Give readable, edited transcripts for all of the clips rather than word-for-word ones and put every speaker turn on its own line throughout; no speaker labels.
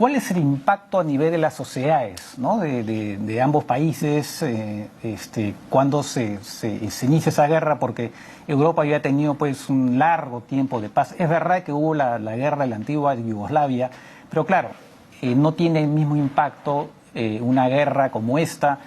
¿Cuál es el impacto a nivel de las sociedades, ¿no? de ambos países cuando se inicia esa guerra? Porque Europa ya ha tenido pues un largo tiempo de paz. Es verdad que hubo la guerra de la antigua Yugoslavia, pero claro, no tiene el mismo impacto una guerra como esta,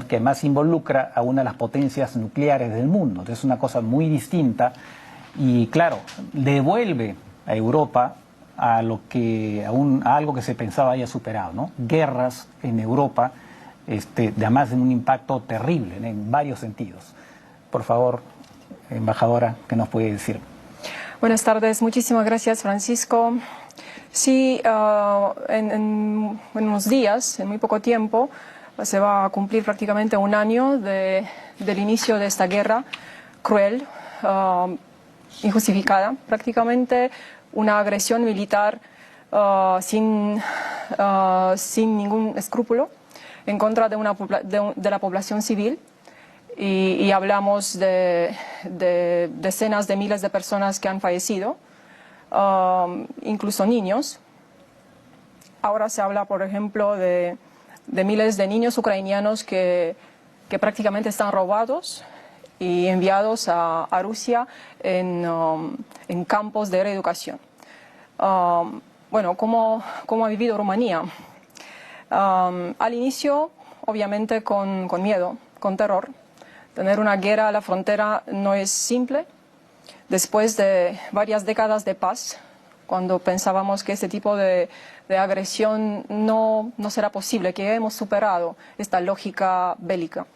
que más involucra a una de las potencias nucleares del mundo. Entonces es una cosa muy distinta y claro, devuelve a Europa a algo que se pensaba ya superado, ¿no? Guerras en Europa, además de un impacto terrible, ¿no? En varios sentidos. Por favor, embajadora, ¿qué nos puede decir?
Buenas tardes, muchísimas gracias, Francisco. Sí, en unos días, en muy poco tiempo, se va a cumplir prácticamente un año del inicio de esta guerra cruel, injustificada, prácticamente una agresión militar sin ningún escrúpulo en contra de la población civil. Y hablamos de decenas de miles de personas que han fallecido, incluso niños. Ahora se habla, por ejemplo, de miles de niños ucranianos que prácticamente están robados y enviados a Rusia en campos de reeducación. Bueno, ¿cómo ha vivido Rumanía? Al inicio, obviamente, con miedo, con terror. Tener una guerra a la frontera no es simple. Después de varias décadas de paz, cuando pensábamos que este tipo de agresión no será posible, que hemos superado esta lógica bélica.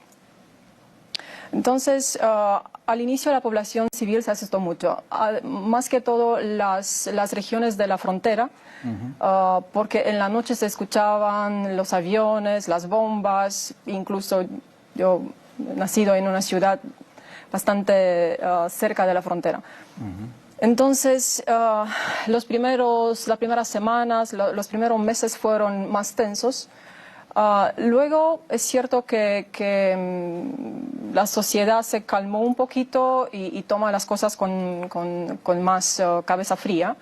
Entonces, al inicio la población civil se asustó mucho, más que todo las regiones de la frontera, porque en la noche se escuchaban los aviones, las bombas, incluso yo nacido en una ciudad bastante cerca de la frontera. Entonces, las primeras semanas, los primeros meses fueron más tensos. Luego es cierto que la sociedad se calmó un poquito y toma las cosas con más cabeza fría.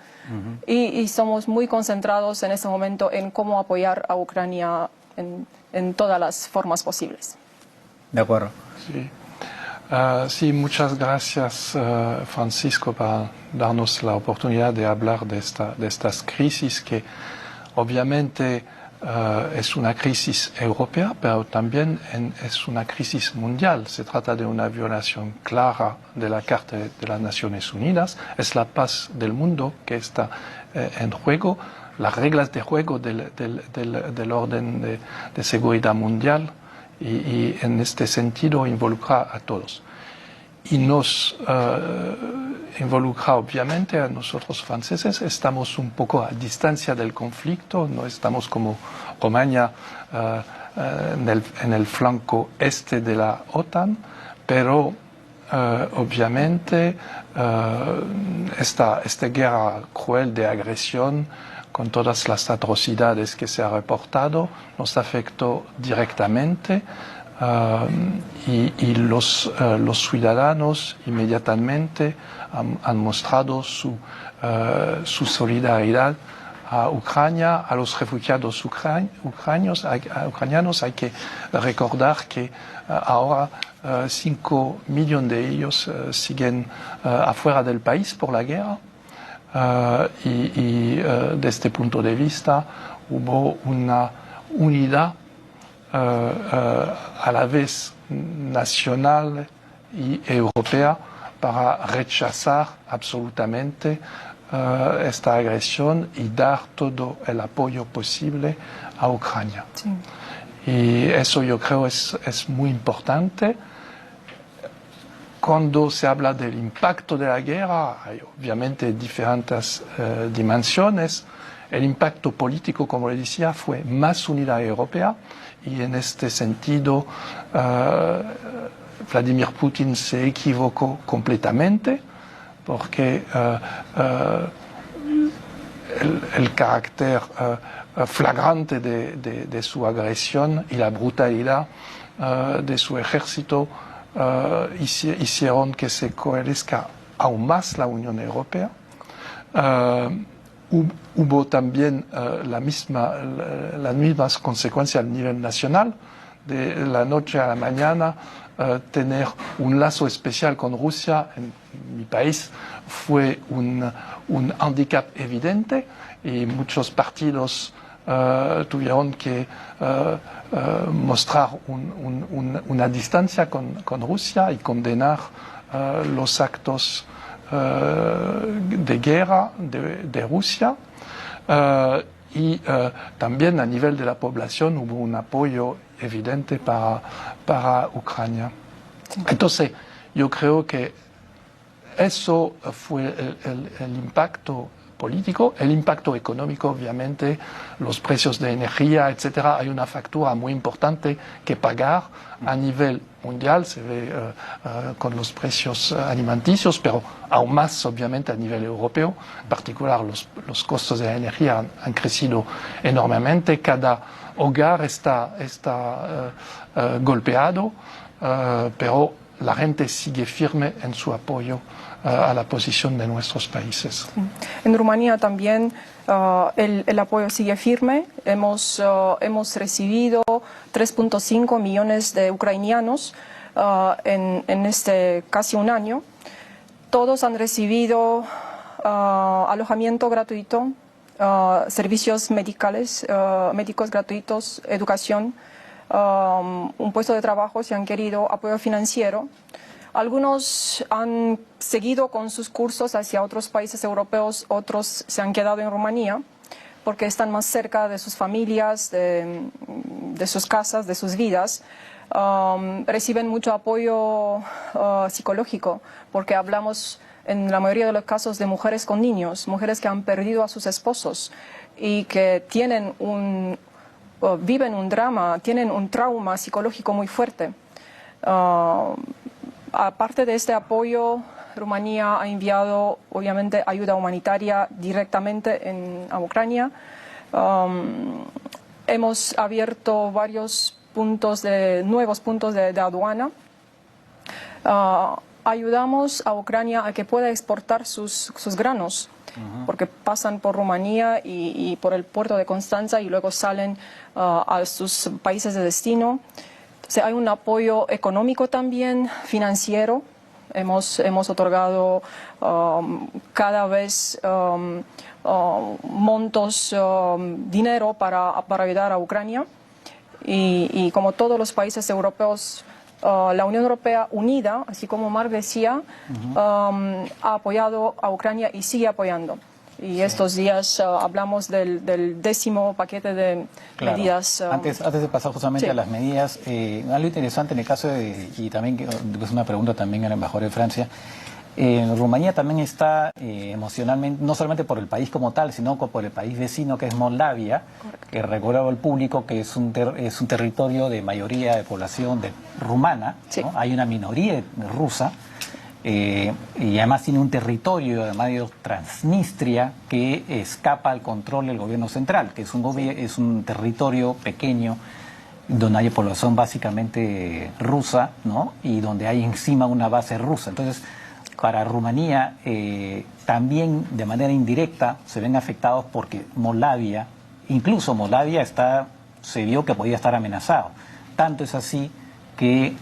Y somos muy concentrados en este momento en cómo apoyar a Ucrania en todas las formas posibles.
De acuerdo.
Sí. Sí, muchas gracias, Francisco, por darnos la oportunidad de hablar de estas crisis que obviamente es una crisis europea, pero también es una crisis mundial. Se trata de una violación clara de la Carta de las Naciones Unidas. Es la paz del mundo que está en juego, las reglas de juego del orden de seguridad mundial. Y en este sentido involucra a todos. Y nos involucra obviamente a nosotros franceses. Estamos un poco a distancia del conflicto, no estamos como Rumania en el flanco este de la OTAN, pero obviamente esta guerra cruel de agresión con todas las atrocidades que se ha reportado, nos afectó directamente y los ciudadanos inmediatamente han mostrado su solidaridad a Ucrania, a los refugiados ucranianos. Hay que recordar que ahora 5 millones de ellos siguen afuera del país por la guerra. De este punto de vista hubo una unidad a la vez nacional y europea para rechazar absolutamente esta agresión y dar todo el apoyo posible a Ucrania. Sí. Y eso yo creo es muy importante. Cuando se habla del impacto de la guerra, hay obviamente diferentes dimensiones. El impacto político, como le decía, fue más unidad europea y en este sentido Vladimir Putin se equivocó completamente porque el carácter flagrante de su agresión y la brutalidad de su ejército hicieron que se coalesca aún más la Unión Europea. hubo también las mismas consecuencias a nivel nacional. De la noche a la mañana, tener un lazo especial con Rusia en mi país fue un hándicap evidente y muchos partidos tuvieron que mostrar una distancia con Rusia y condenar los actos de guerra de Rusia. Y también a nivel de la población hubo un apoyo evidente para Ucrania. Entonces, yo creo que eso fue el impacto político. El impacto económico, obviamente, los precios de energía, etcétera, hay una factura muy importante que pagar a nivel mundial, se ve con los precios alimenticios, pero aún más, obviamente, a nivel europeo. En particular, los costos de la energía han crecido enormemente. Cada hogar está golpeado, pero la gente sigue firme en su apoyo a la posición de nuestros países.
En Rumanía también el apoyo sigue firme. Hemos recibido 3.5 millones de ucranianos en este casi un año. Todos han recibido alojamiento gratuito, servicios médicos gratuitos, educación, un puesto de trabajo si han querido, apoyo financiero. Algunos han seguido con sus cursos hacia otros países europeos, otros se han quedado en Rumanía porque están más cerca de sus familias, de sus casas, de sus vidas. Reciben mucho apoyo psicológico porque hablamos en la mayoría de los casos de mujeres con niños, mujeres que han perdido a sus esposos y que viven un drama, tienen un trauma psicológico muy fuerte. Aparte de este apoyo, Rumanía ha enviado, obviamente, ayuda humanitaria directamente a Ucrania. Hemos abierto varios nuevos puntos de aduana. Ayudamos a Ucrania a que pueda exportar sus granos, porque pasan por Rumanía y por el puerto de Constanța y luego salen a sus países de destino. Entonces, hay un apoyo económico también, financiero. Hemos otorgado cada vez montos, dinero para ayudar a Ucrania. Y como todos los países europeos, la Unión Europea unida, así como Marc decía, ha apoyado a Ucrania y sigue apoyando. Y estos días hablamos del 10º paquete de medidas.
Antes de pasar justamente a las medidas, algo interesante en el caso y también es una pregunta también al embajador de Francia. Rumanía también está emocionalmente, no solamente por el país como tal, sino por el país vecino que es Moldavia, que recordaba al público que es un territorio de mayoría de población rumana, ¿no? Hay una minoría rusa. Y además tiene un territorio, además de Transnistria, que escapa al control del gobierno central, que es un territorio pequeño donde hay población básicamente rusa, ¿no? Y donde hay encima una base rusa. Entonces, para Rumanía también de manera indirecta se ven afectados porque Moldavia, incluso Moldavia se vio que podía estar amenazado. Tanto es así que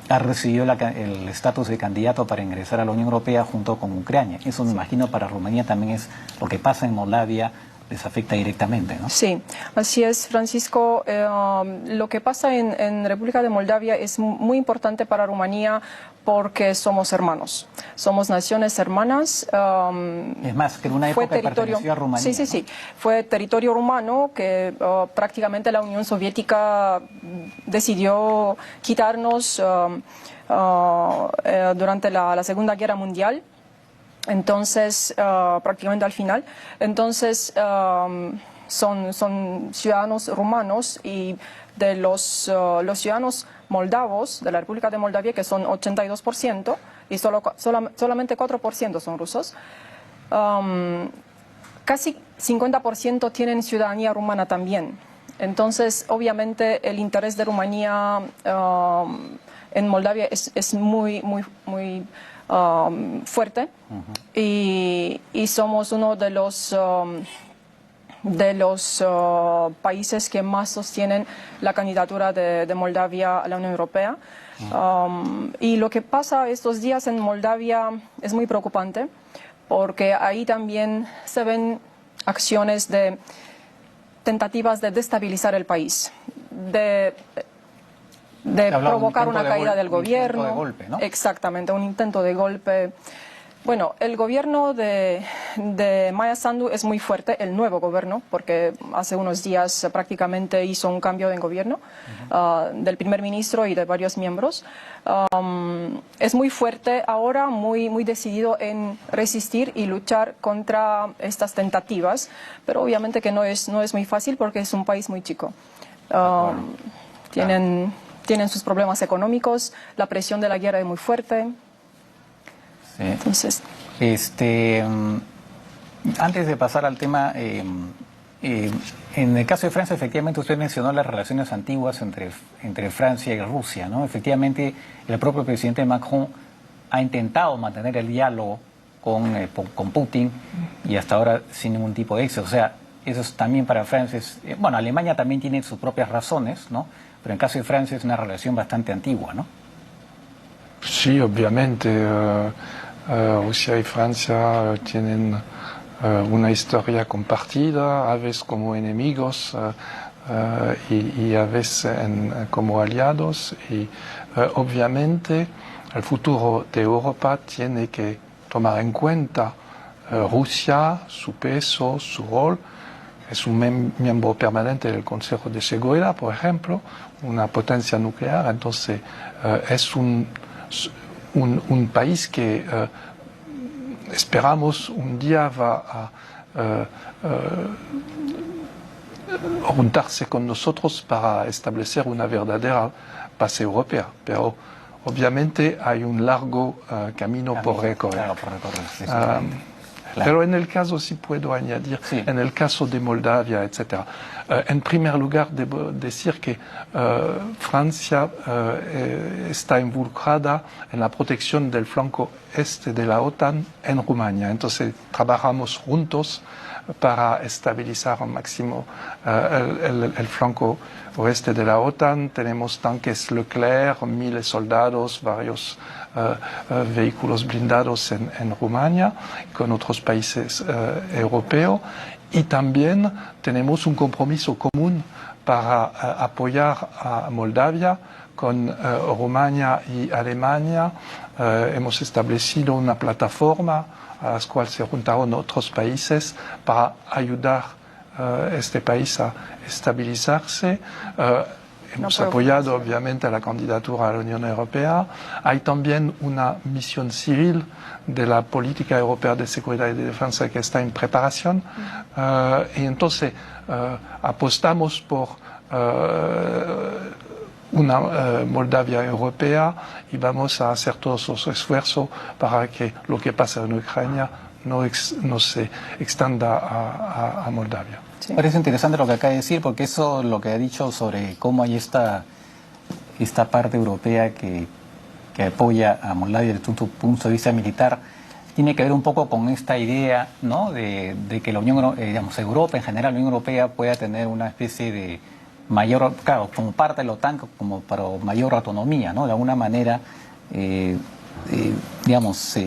ha recibido el estatus de candidato para ingresar a la Unión Europea junto con Ucrania. Eso me imagino para Rumanía también es lo que pasa en Moldavia, les afecta directamente, ¿no?
Sí, así es, Francisco. Lo que pasa en República de Moldavia es muy importante para Rumanía porque somos hermanos, somos naciones hermanas.
Es más, que en una época perteneció a Rumanía.
Sí. Fue territorio rumano que prácticamente la Unión Soviética decidió quitarnos durante la Segunda Guerra Mundial. Entonces, prácticamente al final. Entonces, son ciudadanos rumanos y de los ciudadanos moldavos de la República de Moldavia, que son 82%, y solamente 4% son rusos, casi 50% tienen ciudadanía rumana también. Entonces, obviamente, el interés de Rumanía en Moldavia es muy fuerte y somos uno de los países que más sostienen la candidatura de Moldavia a la Unión Europea. Y lo que pasa estos días en Moldavia es muy preocupante porque ahí también se ven acciones de tentativas de destabilizar el país, de provocar una caída del gobierno.
Un intento de golpe, ¿no?
Exactamente, un intento de golpe. Bueno, el gobierno de Maia Sandu es muy fuerte, el nuevo gobierno, porque hace unos días prácticamente hizo un cambio de gobierno del primer ministro y de varios miembros. Es muy fuerte ahora, muy decidido en resistir y luchar contra estas tentativas, pero obviamente que no es muy fácil porque es un país muy chico. Tienen sus problemas económicos, la presión de la guerra es muy fuerte.
Sí.
Entonces,
antes de pasar al tema, en el caso de Francia, efectivamente usted mencionó las relaciones antiguas entre Francia y Rusia, ¿no? Efectivamente, el propio presidente Macron ha intentado mantener el diálogo con Putin y hasta ahora sin ningún tipo de éxito. O sea, eso es también para Francia, bueno, Alemania también tiene sus propias razones, ¿no? Pero en el caso de Francia es una relación bastante antigua, ¿no?
Sí, obviamente. Rusia y Francia tienen una historia compartida, a veces como enemigos y a veces como aliados. Y obviamente el futuro de Europa tiene que tomar en cuenta Rusia, su peso, su rol. Es un miembro permanente del Consejo de Seguridad, por ejemplo, una potencia nuclear. Entonces es un país que esperamos un día va a juntarse con nosotros para establecer una verdadera paz europea. Pero obviamente hay un largo camino por recorrer.
Claro, por recorrer, sí, sí.
Claro. Pero en el caso, si puedo añadir,
sí,
en el caso de Moldavia, etc. En primer lugar, debo decir que Francia está involucrada en la protección del flanco este de la OTAN en Rumania. Entonces, trabajamos juntos para estabilizar al máximo el flanco oeste de la OTAN. Tenemos tanques Leclerc, 1000 soldados, varios vehículos blindados en Rumania, con otros países europeos. Y también tenemos un compromiso común para apoyar a Moldavia con Rumania y Alemania. Hemos establecido una plataforma a la cual se juntaron otros países para ayudar a este país a estabilizarse. Hemos apoyado obviamente la candidatura a la Unión Europea. Hay también una misión civil de la política europea de seguridad y de defensa que está en preparación. Y entonces apostamos por una Moldavia europea y vamos a hacer todos los esfuerzos para que lo que pasa en Ucrania no se extienda a Moldavia.
Sí. Parece interesante lo que acaba de decir, porque eso lo que ha dicho sobre cómo hay esta parte europea que apoya a Moldavia desde un punto de vista militar, tiene que ver un poco con esta idea, ¿no?, de que la Unión, digamos, Europa en general, la Unión Europea pueda tener una especie de mayor, claro, como parte de la OTAN, como para mayor autonomía, ¿no? De alguna manera, digamos,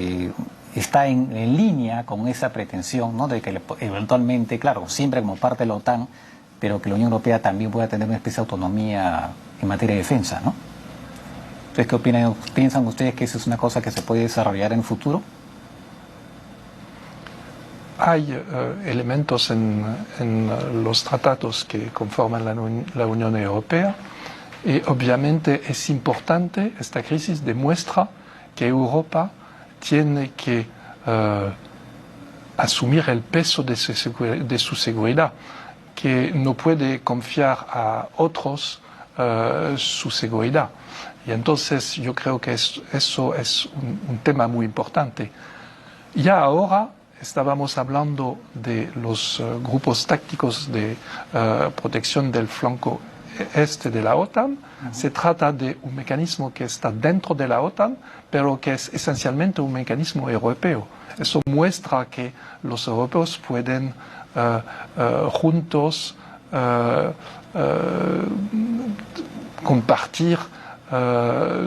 está en línea con esa pretensión, ¿no?, de que eventualmente, claro, siempre como parte de la OTAN, pero que la Unión Europea también pueda tener una especie de autonomía en materia de defensa, ¿no? Entonces, ¿qué opinan? ¿Piensan ustedes que eso es una cosa que se puede desarrollar en el futuro?
Hay elementos en los tratados que conforman la Unión Europea y obviamente es importante, esta crisis demuestra que Europa tiene que asumir el peso de su seguridad, que no puede confiar a otros su seguridad. Y entonces yo creo que eso es un tema muy importante. Ya ahora estábamos hablando de los grupos tácticos de protección del flanco este de la OTAN. Se trata de un mecanismo que está dentro de la OTAN, pero que es esencialmente un mecanismo europeo. Eso muestra que los europeos pueden juntos compartir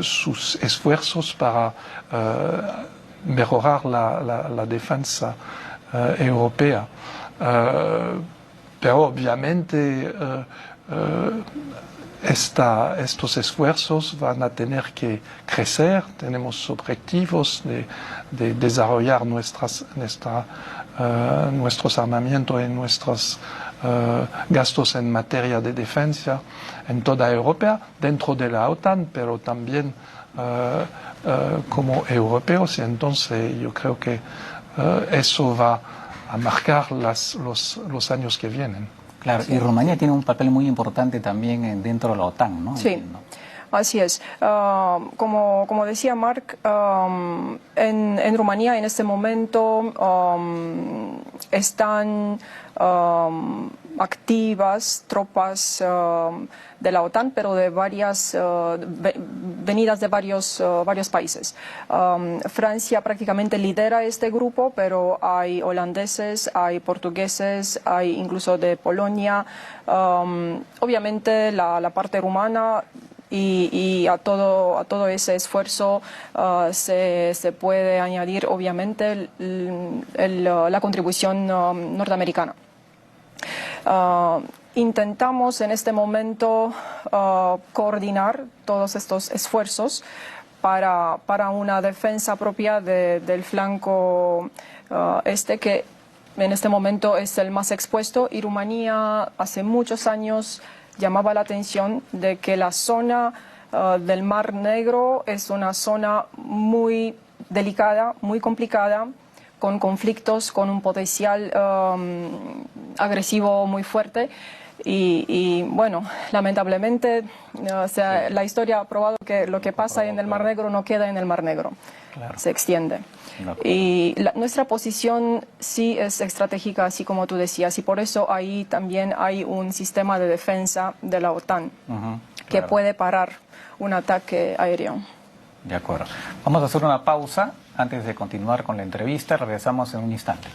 sus esfuerzos para mejorar la defensa europea. Pero obviamente estos esfuerzos van a tener que crecer. Tenemos objetivos de desarrollar nuestros armamentos y nuestros gastos en materia de defensa en toda Europa, dentro de la OTAN, pero también como europeos. Y entonces yo creo que eso va a marcar los años que vienen.
Claro, y Rumanía tiene un papel muy importante también dentro de la OTAN, ¿no?
Sí.
Entiendo.
Así es. Como decía Marc, en Rumanía en este momento están activas tropas de la OTAN, pero de venidas de varios países. Francia prácticamente lidera este grupo, pero hay holandeses, hay portugueses, hay incluso de Polonia. Obviamente la parte rumana y a todo ese esfuerzo se puede añadir obviamente la contribución norteamericana. Intentamos en este momento coordinar todos estos esfuerzos para una defensa propia del flanco este, que en este momento es el más expuesto, y Rumanía hace muchos años llamaba la atención de que la zona del Mar Negro es una zona muy delicada, muy complicada, con conflictos, con un potencial agresivo muy fuerte. Y bueno, lamentablemente la historia ha probado que lo que pasa en el Mar Negro no queda en el Mar Negro, claro, se extiende. Y nuestra posición sí es estratégica, así como tú decías, y por eso ahí también hay un sistema de defensa de la OTAN que puede parar un ataque aéreo.
De acuerdo. Vamos a hacer una pausa antes de continuar con la entrevista. Regresamos en un instante.